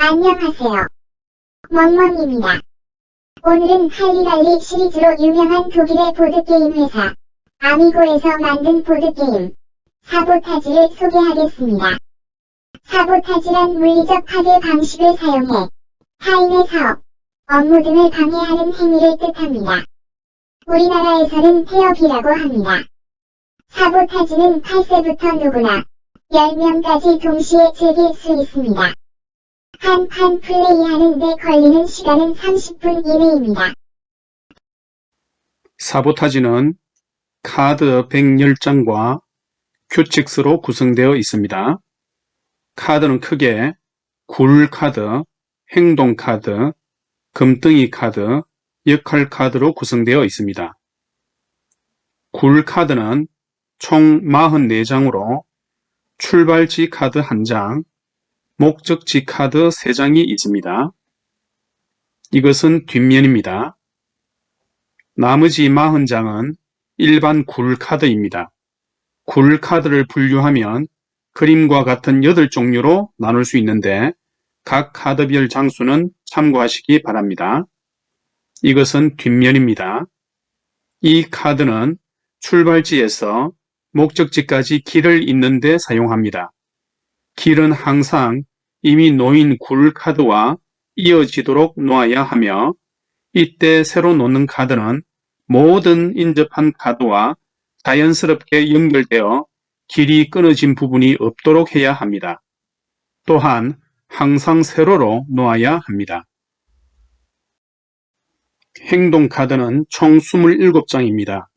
안녕하세요. 멍멍입니다. 오늘은 할리갈리 시리즈로 유명한 독일의 보드게임 회사 아미고에서 만든 보드게임 사보타지를 소개하겠습니다. 사보타지란 물리적 파괴 방식을 사용해 타인의 사업, 업무 등을 방해하는 행위를 뜻합니다. 우리나라에서는 태업이라고 합니다. 사보타지는 8세부터 누구나 10명까지 동시에 즐길 수 있습니다. 한 판 플레이하는 데 걸리는 시간은 30분 이내입니다. 사보타지는 카드 110장과 큐칙스로 구성되어 있습니다. 카드는 크게 굴카드, 행동카드, 금등이 카드, 역할 카드로 구성되어 있습니다. 굴카드는 총 44장으로 출발지 카드 1장, 목적지 카드 3장이 있습니다. 이것은 뒷면입니다. 나머지 40장은 일반 굴카드입니다. 굴카드를 분류하면 그림과 같은 8종류로 나눌 수 있는데 각 카드별 장수는 참고하시기 바랍니다. 이것은 뒷면입니다. 이 카드는 출발지에서 목적지까지 길을 잇는 데 사용합니다. 길은 항상 이미 놓인 굴카드와 이어지도록 놓아야 하며 이때 새로 놓는 카드는 모든 인접한 카드와 자연스럽게 연결되어 길이 끊어진 부분이 없도록 해야 합니다. 또한 항상 세로로 놓아야 합니다. 행동카드는 총 27장입니다.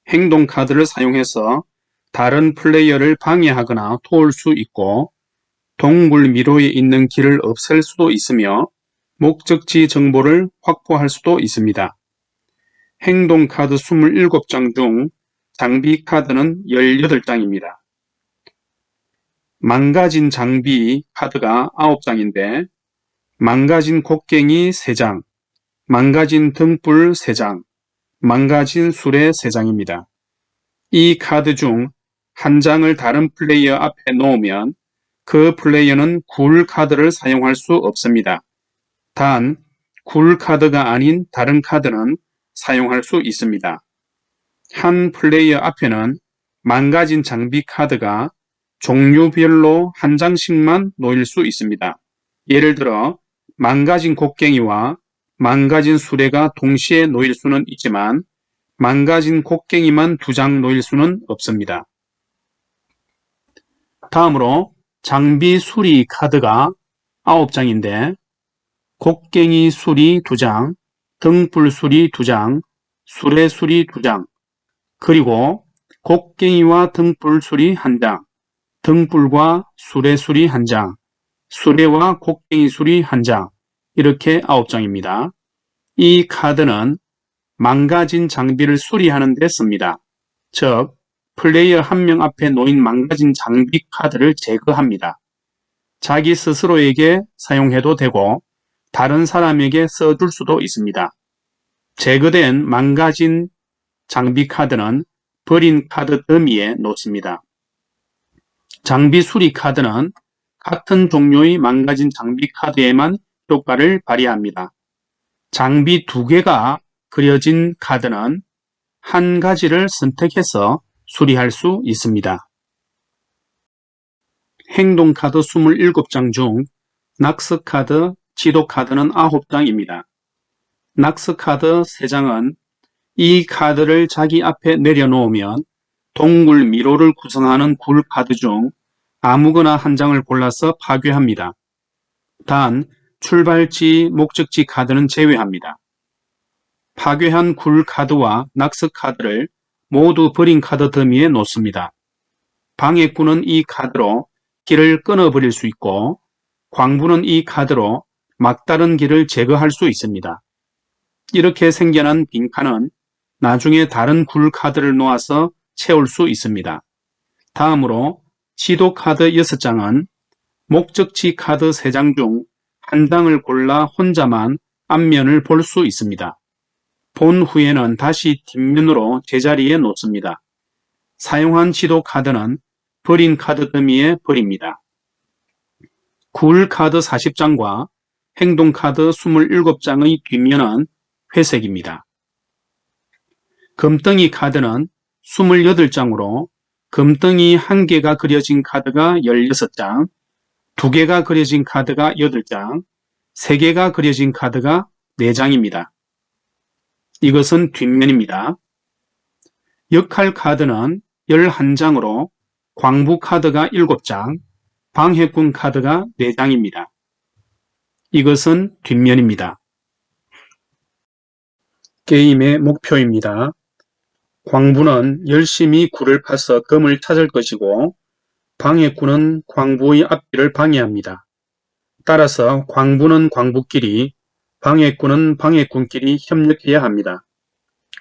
행동카드를 사용해서 다른 플레이어를 방해하거나 도울 수 있고 동굴 미로에 있는 길을 없앨 수도 있으며 목적지 정보를 확보할 수도 있습니다. 행동카드 27장 중 장비 카드는 18장입니다. 망가진 장비 카드가 9장인데 망가진 곡괭이 3장, 망가진 등불 3장, 망가진 수레 3장입니다. 이 카드 중 한 장을 다른 플레이어 앞에 놓으면 그 플레이어는 굴 카드를 사용할 수 없습니다. 단, 굴 카드가 아닌 다른 카드는 사용할 수 있습니다. 한 플레이어 앞에는 망가진 장비 카드가 종류별로 한 장씩만 놓일 수 있습니다. 예를 들어 망가진 곡괭이와 망가진 수레가 동시에 놓일 수는 있지만 망가진 곡괭이만 2장 놓일 수는 없습니다. 다음으로 장비 수리 카드가 9장인데 곡괭이 수리 2장, 등불 수리 2장, 수레 수리 2장, 그리고 곡괭이와 등불 수리 1장, 등불과 수레 수리 1장, 수레와 곡괭이 수리 1장, 이렇게 9장입니다. 이 카드는 망가진 장비를 수리하는 데 씁니다. 즉, 플레이어 1명 앞에 놓인 망가진 장비 카드를 제거합니다. 자기 스스로에게 사용해도 되고 다른 사람에게 써줄 수도 있습니다. 제거된 망가진 장비 카드는 버린 카드 더미에 놓습니다. 장비 수리 카드는 같은 종류의 망가진 장비 카드에만 효과를 발휘합니다. 장비 2개가 그려진 카드는 한 가지를 선택해서 수리할 수 있습니다. 행동카드 27장 중 낙스카드, 지도카드는 9장입니다. 낙스카드 3장은 이 카드를 자기 앞에 내려놓으면 동굴 미로를 구성하는 굴카드 중 아무거나 한 장을 골라서 파괴합니다. 단, 출발지, 목적지 카드는 제외합니다. 파괴한 굴카드와 낙스카드를 모두 버린 카드 더미에 놓습니다. 방해꾼은 이 카드로 길을 끊어버릴 수 있고 광부는 이 카드로 막다른 길을 제거할 수 있습니다. 이렇게 생겨난 빈칸은 나중에 다른 굴 카드를 놓아서 채울 수 있습니다. 다음으로 지도 카드 6장은 목적지 카드 3장 중 한 장을 골라 혼자만 앞면을 볼 수 있습니다. 본 후에는 다시 뒷면으로 제자리에 놓습니다. 사용한 지도 카드는 버린 카드 더미에 버립니다. 굴카드 40장과 행동카드 27장의 뒷면은 회색입니다. 금덩이 카드는 28장으로 금덩이 1개가 그려진 카드가 16장, 2개가 그려진 카드가 8장, 3개가 그려진 카드가 4장입니다. 이것은 뒷면입니다. 역할 카드는 11장으로 광부 카드가 7장, 방해꾼 카드가 4장입니다. 이것은 뒷면입니다. 게임의 목표입니다. 광부는 열심히 굴을 파서 금을 찾을 것이고 방해꾼은 광부의 앞길을 방해합니다. 따라서 광부는 광부끼리, 방해꾼은 방해꾼끼리 협력해야 합니다.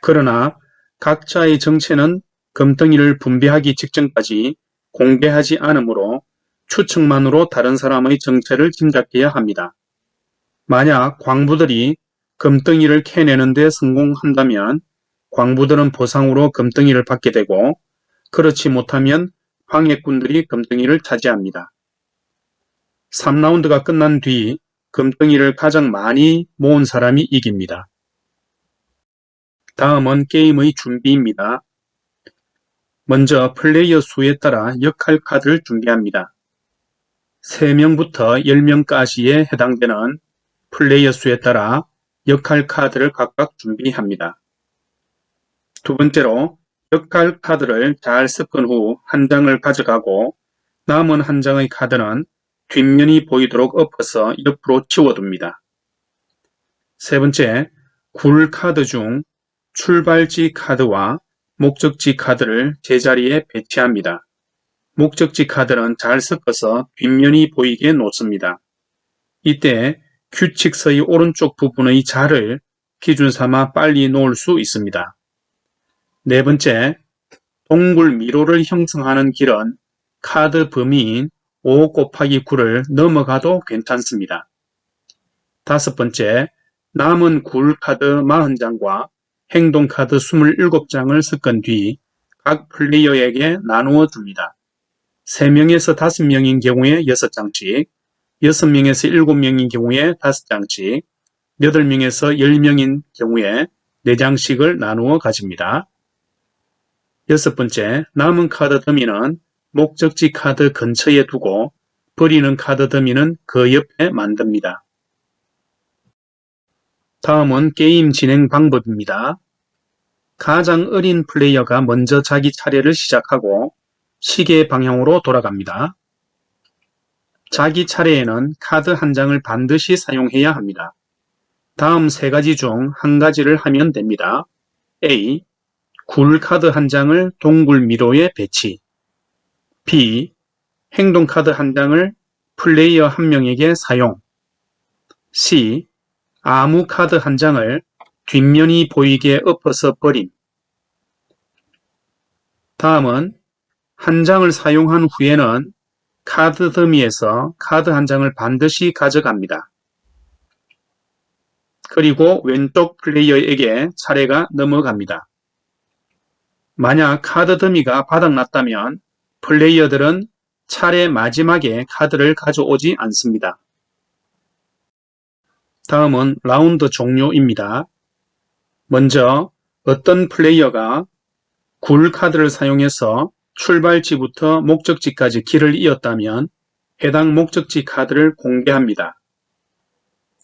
그러나 각자의 정체는 금덩이를 분배하기 직전까지 공개하지 않으므로 추측만으로 다른 사람의 정체를 짐작해야 합니다. 만약 광부들이 금덩이를 캐내는 데 성공한다면 광부들은 보상으로 금덩이를 받게 되고, 그렇지 못하면 방해꾼들이 금덩이를 차지합니다. 3라운드가 끝난 뒤 금덩이를 가장 많이 모은 사람이 이깁니다. 다음은 게임의 준비입니다. 먼저 플레이어 수에 따라 역할 카드를 준비합니다. 3명부터 10명까지에 해당되는 플레이어 수에 따라 역할 카드를 각각 준비합니다. 두 번째로 역할 카드를 잘 섞은 후 한 장을 가져가고 남은 한 장의 카드는 뒷면이 보이도록 엎어서 옆으로 치워둡니다. 세 번째, 굴 카드 중 출발지 카드와 목적지 카드를 제자리에 배치합니다. 목적지 카드는 잘 섞어서 뒷면이 보이게 놓습니다. 이때 규칙서의 오른쪽 부분의 자를 기준 삼아 빨리 놓을 수 있습니다. 네 번째, 동굴 미로를 형성하는 길은 카드 범위인 5 곱하기 9를 넘어가도 괜찮습니다. 다섯 번째, 남은 굴 카드 40장과 행동 카드 27장을 섞은 뒤 각 플레이어에게 나누어 줍니다. 3명에서 5명인 경우에 6장씩, 6명에서 7명인 경우에 5장씩, 8명에서 10명인 경우에 4장씩을 나누어 가집니다. 여섯 번째, 남은 카드 더미는 목적지 카드 근처에 두고 버리는 카드 더미는 그 옆에 만듭니다. 다음은 게임 진행 방법입니다. 가장 어린 플레이어가 먼저 자기 차례를 시작하고 시계 방향으로 돌아갑니다. 자기 차례에는 카드 한 장을 반드시 사용해야 합니다. 다음 세 가지 중 한 가지를 하면 됩니다. A. 굴 카드 한 장을 동굴 미로에 배치. B. 행동 카드 한 장을 플레이어 한 명에게 사용. C. 아무 카드 한 장을 뒷면이 보이게 엎어서 버림. 다음은 한 장을 사용한 후에는 카드 더미에서 카드 한 장을 반드시 가져갑니다. 그리고 왼쪽 플레이어에게 차례가 넘어갑니다. 만약 카드 더미가 바닥났다면 플레이어들은 차례 마지막에 카드를 가져오지 않습니다. 다음은 라운드 종료입니다. 먼저 어떤 플레이어가 굴 카드를 사용해서 출발지부터 목적지까지 길을 이었다면 해당 목적지 카드를 공개합니다.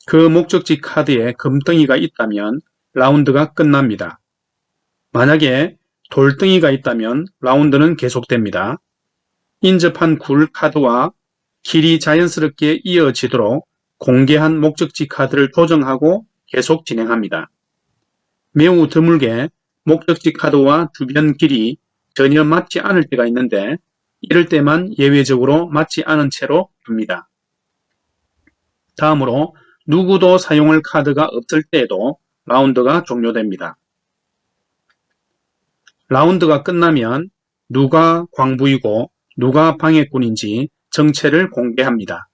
그 목적지 카드에 금덩이가 있다면 라운드가 끝납니다. 만약에 돌덩이가 있다면 라운드는 계속됩니다. 인접한 굴 카드와 길이 자연스럽게 이어지도록 공개한 목적지 카드를 조정하고 계속 진행합니다. 매우 드물게 목적지 카드와 주변 길이 전혀 맞지 않을 때가 있는데 이럴 때만 예외적으로 맞지 않은 채로 둡니다. 다음으로 누구도 사용할 카드가 없을 때에도 라운드가 종료됩니다. 라운드가 끝나면 누가 광부이고 누가 방해꾼인지 정체를 공개합니다.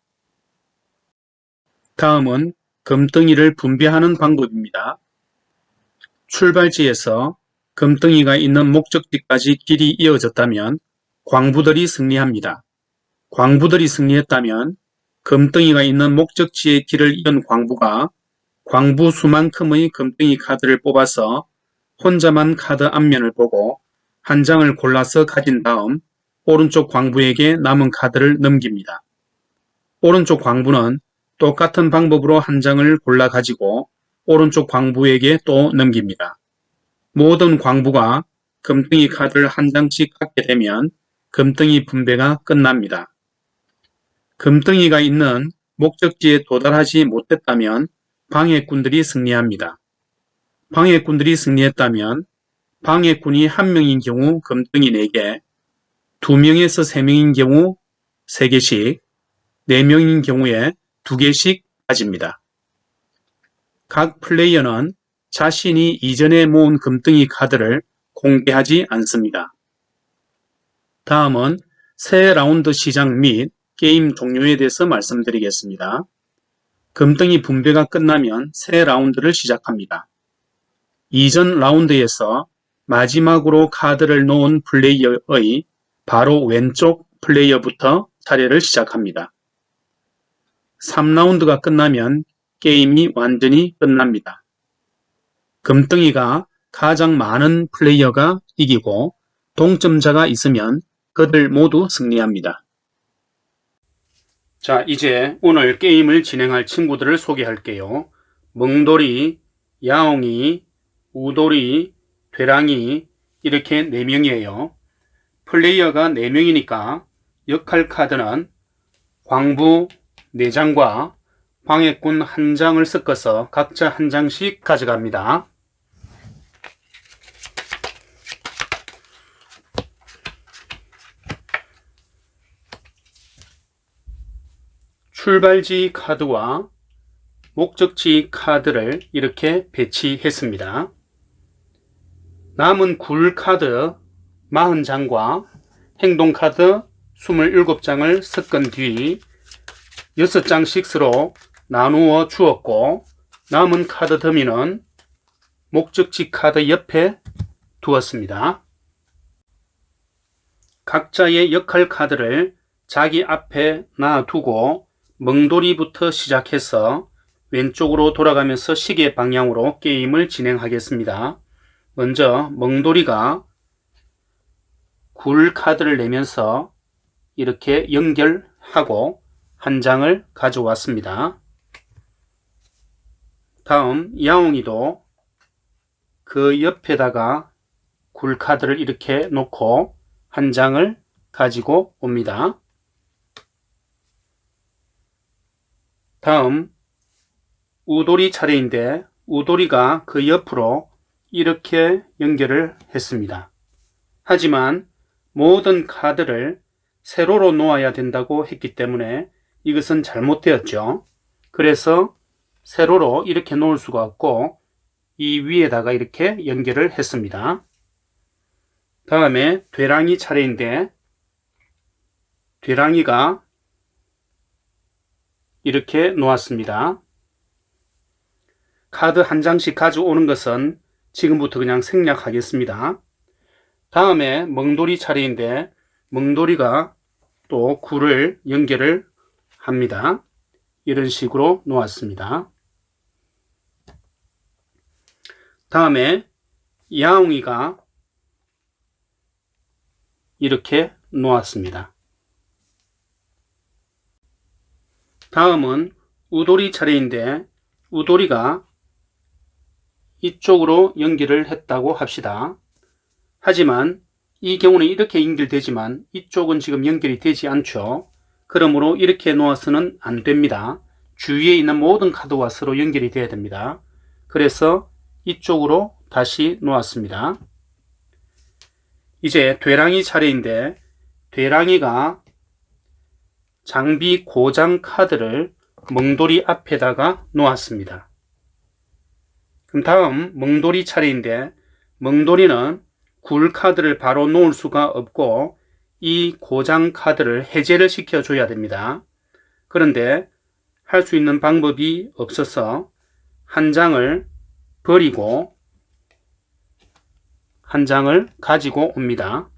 다음은 금덩이를 분배하는 방법입니다. 출발지에서 금덩이가 있는 목적지까지 길이 이어졌다면 광부들이 승리합니다. 광부들이 승리했다면 금덩이가 있는 목적지의 길을 잃은 광부가 광부 수만큼의 금덩이 카드를 뽑아서 혼자만 카드 앞면을 보고 한 장을 골라서 가진 다음 오른쪽 광부에게 남은 카드를 넘깁니다. 오른쪽 광부는 똑같은 방법으로 한 장을 골라 가지고 오른쪽 광부에게 또 넘깁니다. 모든 광부가 금덩이 카드를 한 장씩 갖게 되면 금덩이 분배가 끝납니다. 금덩이가 있는 목적지에 도달하지 못했다면 방해꾼들이 승리합니다. 방해꾼들이 승리했다면 방해꾼이 1명인 경우 금덩이 4개, 2명에서 3명인 경우 3개씩, 4명인 경우에 2개씩 가집니다. 각 플레이어는 자신이 이전에 모은 금덩이 카드를 공개하지 않습니다. 다음은 새 라운드 시작 및 게임 종료에 대해서 말씀드리겠습니다. 금덩이 분배가 끝나면 새 라운드를 시작합니다. 이전 라운드에서 마지막으로 카드를 놓은 플레이어의 바로 왼쪽 플레이어부터 차례를 시작합니다. 3라운드가 끝나면 게임이 완전히 끝납니다. 금덩이가 가장 많은 플레이어가 이기고 동점자가 있으면 그들 모두 승리합니다. 자, 이제 오늘 게임을 진행할 친구들을 소개할게요. 멍돌이, 야옹이, 우돌이, 되랑이 이렇게 4명이에요. 플레이어가 4명이니까 역할 카드는 광부 4장과 방해꾼 1장을 섞어서 각자 1장씩 가져갑니다. 출발지 카드와 목적지 카드를 이렇게 배치했습니다. 남은 굴 카드 40장과 행동 카드 27장을 섞은 뒤 6장씩 서로 나누어 주었고 남은 카드 더미는 목적지 카드 옆에 두었습니다. 각자의 역할 카드를 자기 앞에 놔두고 멍돌이부터 시작해서 왼쪽으로 돌아가면서 시계 방향으로 게임을 진행하겠습니다. 먼저 멍돌이가 굴 카드를 내면서 이렇게 연결하고 1장을 가져왔습니다. 다음 야옹이도 그 옆에다가 굴 카드를 이렇게 놓고 1장을 가지고 옵니다. 다음 우돌이 차례인데 우돌이가 그 옆으로 이렇게 연결을 했습니다. 하지만 모든 카드를 세로로 놓아야 된다고 했기 때문에 이것은 잘못되었죠. 그래서 세로로 이렇게 놓을 수가 없고 이 위에다가 이렇게 연결을 했습니다. 다음에 되랑이 차례인데 되랑이가 이렇게 놓았습니다. 카드 1장씩 가져오는 것은 지금부터 그냥 생략하겠습니다. 다음에 멍돌이 차례인데 멍돌이가 또 굴을 연결을 합니다. 이런 식으로 놓았습니다. 다음에 야옹이가 이렇게 놓았습니다. 다음은 우돌이 차례인데 우돌이가 이쪽으로 연결을 했다고 합시다. 하지만 이 경우는 이렇게 연결되지만 이쪽은 지금 연결이 되지 않죠. 그러므로 이렇게 놓아서는 안 됩니다. 주위에 있는 모든 카드와 서로 연결이 돼야 됩니다. 그래서 이쪽으로 다시 놓았습니다. 이제 되랑이 차례인데 되랑이가 장비 고장 카드를 멍돌이 앞에다가 놓았습니다. 그럼 다음 멍돌이 차례인데 멍돌이는 굴 카드를 바로 놓을 수가 없고 이 고장 카드를 해제를 시켜줘야 됩니다. 그런데 할 수 있는 방법이 없어서 1장을 버리고 1장을 가지고 옵니다.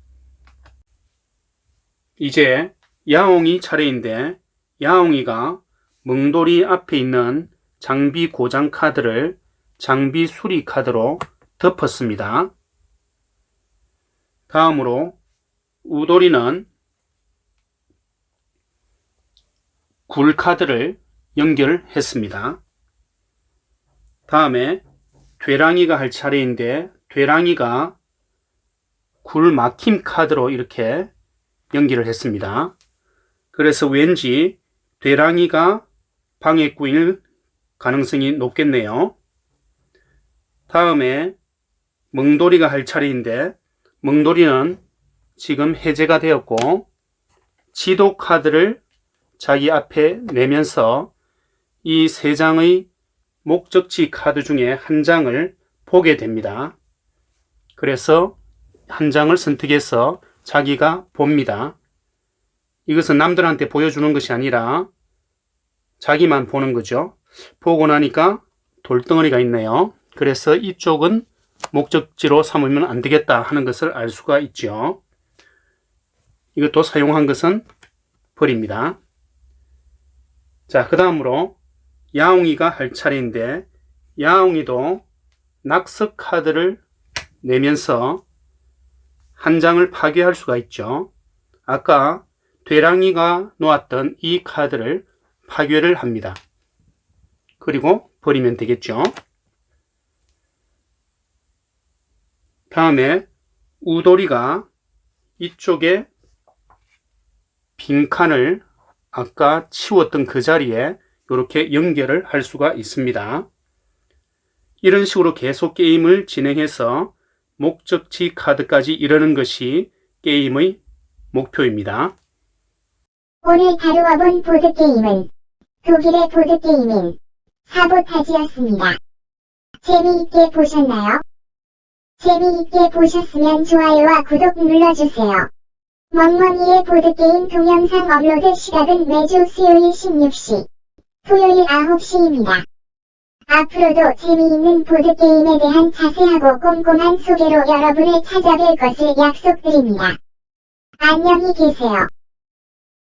이제 야옹이 차례인데 야옹이가 멍돌이 앞에 있는 장비 고장 카드를 장비 수리 카드로 덮었습니다. 다음으로 우돌이는 굴 카드를 연결했습니다. 다음에 되랑이가 할 차례인데 되랑이가 굴 막힘 카드로 이렇게 연결을 했습니다. 그래서 왠지 되랑이가 방해꾼일 가능성이 높겠네요. 다음에 멍돌이가 할 차례인데 멍돌이는 지금 해제가 되었고 지도 카드를 자기 앞에 내면서 이 3장의 목적지 카드 중에 한 장을 보게 됩니다. 그래서 한 장을 선택해서 자기가 봅니다. 이것은 남들한테 보여주는 것이 아니라 자기만 보는 거죠. 보고 나니까 돌덩어리가 있네요. 그래서 이쪽은 목적지로 삼으면 안 되겠다 하는 것을 알 수가 있죠. 이것도 사용한 것은 버립니다. 자, 그 다음으로 야옹이가 할 차례인데 야옹이도 낙서 카드를 내면서 한 장을 파괴할 수가 있죠. 아까 되랑이가 놓았던 이 카드를 파괴를 합니다. 그리고 버리면 되겠죠. 다음에 우돌이가 이쪽에 빈칸을 아까 치웠던 그 자리에 이렇게 연결을 할 수가 있습니다. 이런 식으로 계속 게임을 진행해서 목적지 카드까지 이르는 것이 게임의 목표입니다. 오늘 다루어 본 보드게임은 독일의 보드게임인 사보타지였습니다. 재미있게 보셨나요? 재미있게 보셨으면 좋아요와 구독 눌러주세요. 멍멍이의 보드게임 동영상 업로드 시각은 매주 수요일 16시, 토요일 9시입니다. 앞으로도 재미있는 보드게임에 대한 자세하고 꼼꼼한 소개로 여러분을 찾아뵐 것을 약속드립니다. 안녕히 계세요.